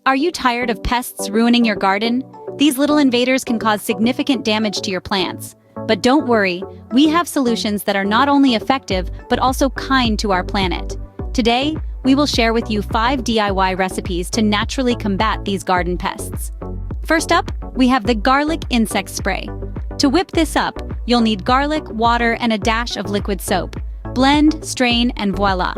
Are you tired of pests ruining your garden? These little invaders can cause significant damage to your plants. But don't worry, we have solutions that are not only effective, but also kind to our planet. Today, we will share with you 5 DIY recipes to naturally combat these garden pests. First up, we have the garlic insect spray. To whip this up, you'll need garlic, water, and a dash of liquid soap. Blend, strain, and voila!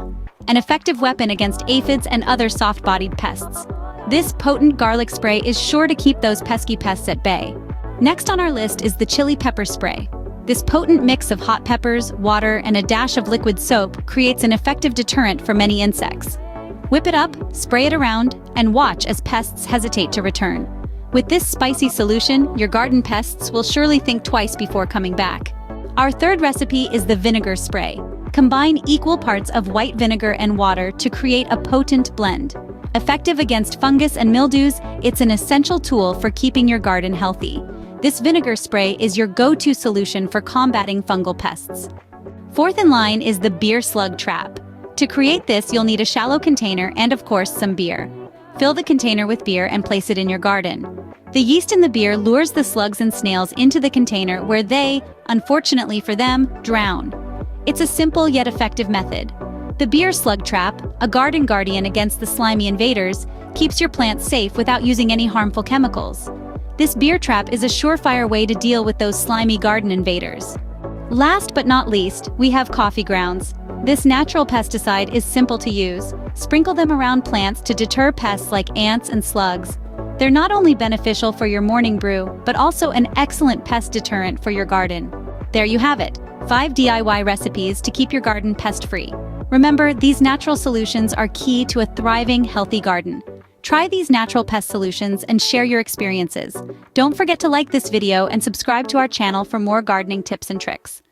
An effective weapon against aphids and other soft-bodied pests. This potent garlic spray is sure to keep those pesky pests at bay. Next on our list is the chili pepper spray. This potent mix of hot peppers, water, and a dash of liquid soap creates an effective deterrent for many insects. Whip it up, spray it around, and watch as pests hesitate to return. With this spicy solution, your garden pests will surely think twice before coming back. Our third recipe is the vinegar spray. Combine equal parts of white vinegar and water to create a potent blend. Effective against fungus and mildews, it's an essential tool for keeping your garden healthy. This vinegar spray is your go-to solution for combating fungal pests. Fourth in line is the beer slug trap. To create this, you'll need a shallow container and, of course, some beer. Fill the container with beer and place it in your garden. The yeast in the beer lures the slugs and snails into the container where they, unfortunately for them, drown. It's a simple yet effective method. The beer slug trap, a garden guardian against the slimy invaders, keeps your plants safe without using any harmful chemicals. This beer trap is a surefire way to deal with those slimy garden invaders. Last but not least, we have coffee grounds. This natural pesticide is simple to use. Sprinkle them around plants to deter pests like ants and slugs. They're not only beneficial for your morning brew, but also an excellent pest deterrent for your garden. There you have it, 5 DIY recipes to keep your garden pest-free. Remember, these natural solutions are key to a thriving, healthy garden. Try these natural pest solutions and share your experiences. Don't forget to like this video and subscribe to our channel for more gardening tips and tricks.